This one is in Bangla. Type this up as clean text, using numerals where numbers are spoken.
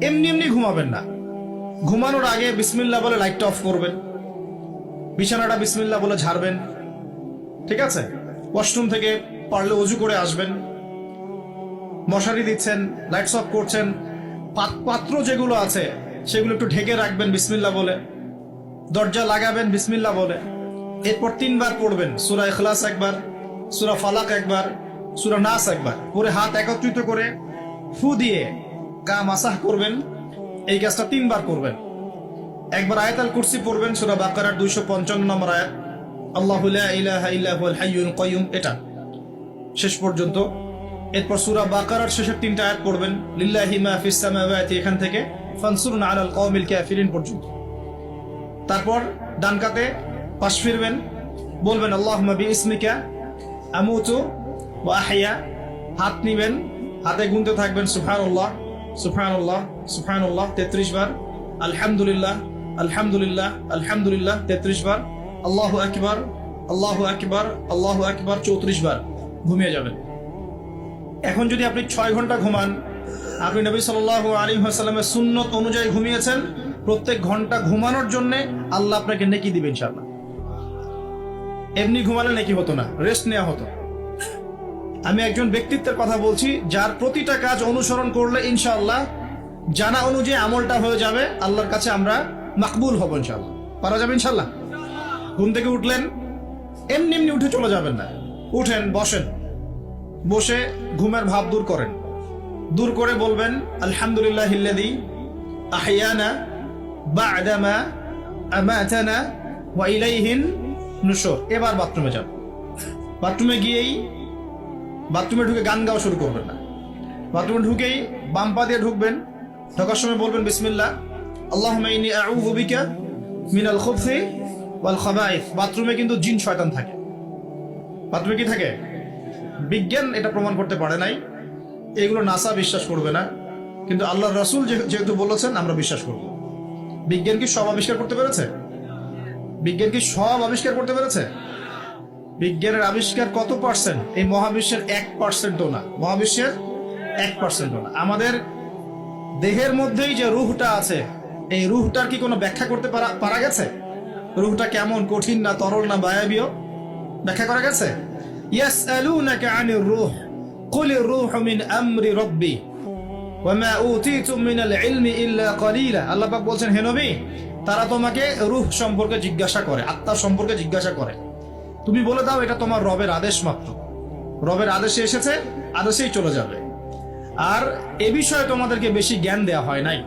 এমনি এমনি ঘুমাবেন না। ঘুমানোর আগে বিসমিল্লাহ বলে লাইটটা অফ করবেন, বিছানাটা বিসমিল্লাহ বলে ঝাড়বেন, ঠিক আছে? ওয়াশরুম থেকে পারলে অজু করে আসবেন। মশারি দিচ্ছেন, লাইটস অফ করছেন, পাত্র যেগুলো আছে সেগুলো একটু ঢেকে রাখবেন বিসমিল্লাহ বলে, দরজা লাগাবেন বিসমিল্লাহ বলে। এরপর 3 বার পড়বেন সূরা ইখলাস একবার, সূরা ফালাক একবার, সূরা নাস একবার, পরে হাত একত্রিত করে ফু দিয়ে গা মাসাহ করবেন। এই কাজটা 3 বার করবেন। একবার আয়াতুল কুরসি পড়বেন, সূরা বাকারার 255 নম্বর আয়াত, আল্লাহু লা ইলাহা ইল্লা হুয়াল হাইয়ুল কাইয়ুম, এটা শেষ পর্যন্ত। এরপর সূরা বাকারার শেষের 3টা আয়াত পড়বেন, লিল্লাহি মা ফিস সামাওয়াতি, এখান থেকে ফানসুরনা আলাল কওমিল কাফিরিন পর্যন্ত। তারপর ডান কাতে পাশ ফিরবেন, বলবেন আল্লাহুম্মা বিইসমিকা আমুতু ওয়া আহইয়া। হাত নিবেন, হাতে গুনতে থাকবেন সুবহানাল্লাহ সুবহানাল্লাহ সুবহানাল্লাহ 33 বার, আলহামদুলিল্লাহ আলহামদুলিল্লাহ আলহামদুলিল্লাহ 33 বার, আল্লাহু আকবার আল্লাহু আকবার আল্লাহু আকবার 34 বার। ঘুমিয়ে যাবেন। এখন যদি আপনি 6 ঘন্টা ঘুমান, আপনি নবী সাল্লাল্লাহু আলাইহি ওয়াসাল্লামের সুন্নত অনুযায়ী ঘুমিয়েছেন, প্রত্যেক ঘন্টা ঘুমানোর জন্য আল্লাহ আপনাকে নেকি দিবে ইনশাআল্লাহ। এমনি ঘুমালে নেকি হতো না, রেস্ট নেওয়া হতো। আমি একজন ব্যক্তিত্বের কথা বলছি যার প্রতিটা কাজ অনুসরণ করলে ইনশাআল্লাহ জানা অনুযায়ী আমলটা হয়ে যাবে, আল্লাহর কাছে আমরা মাকবুল হব ইনশাআল্লাহ। পারা যাবে ইনশাআল্লাহ। ঘুম থেকে উঠলেন, এমনি এমনি উঠে চলে যাবেন না। উঠেন, বসেন, বসে ঘুমের ভাব দূর করেন, দূর করে বলবেন আলহামদুলিল্লাহিল্লাযী আহইয়ানা বা'দামা আমাতানা ওয়া ইলাইহিন নুশুর। এবার বাথরুমে যান। বাথরুমে গিয়েই বাথরুমে ঢুকে গান গাওয়া শুরু করবেন না। বাথরুমে ঢুকেই বাম পা দিয়ে ঢুকবেন, ঢোকার সময় বলবেন বিসমিল্লাহ আল্লাহুম্মা ইন্নী আউযু বিকা মিনাল খুবসি ওয়াল খাবাইস। বাথরুমে কিন্তু জিন শয়তান থাকে। বাথরুমে কি থাকে? বিজ্ঞান এটা প্রমাণ করতে পারে নাই, এগুলো নাসা বিশ্বাস করবে না, কিন্তু আল্লাহর রাসূল যেহেতু বলেছেন আমরা বিশ্বাস করব। বিজ্ঞান কি সব আবিষ্কার করতে পেরেছে? বিজ্ঞান কি সব আবিষ্কার করতে পেরেছে? বিজ্ঞানের আবিষ্কার কত পার্সেন্ট? এই মহাবিশ্বের 1%ও না। মহাবিশ্বের 1%ও না। আমাদের দেহের মধ্যেই যে রূহটা আছে, এই রূহটার কি কোনো ব্যাখ্যা করতে পারা গেছে? রূহটা কেমন, কঠিন না তরল না বায়াবীয়, ব্যাখ্যা করা গেছে? ইয়াসআলুনাকা আনির রূহ কুলির রূহু মিন আমরি রাব্বি ওয়া মা উতীতুম মিনাল ইলমি ইল্লা কলিলা। আল্লাহ পাক বলছেন, হে নবী, তারা তোমাকে রূহ সম্পর্কে জিজ্ঞাসা করে, আত্মা সম্পর্কে জিজ্ঞাসা করে, তুমি বলে দাও এটা তোমার রবের আদেশ মাত্র। রবের আদেশে এসেছে, আদেশেই চলে যাবে। আর এ বিষয়ে তোমাদেরকে বেশি জ্ঞান দেয়া হয় নাই।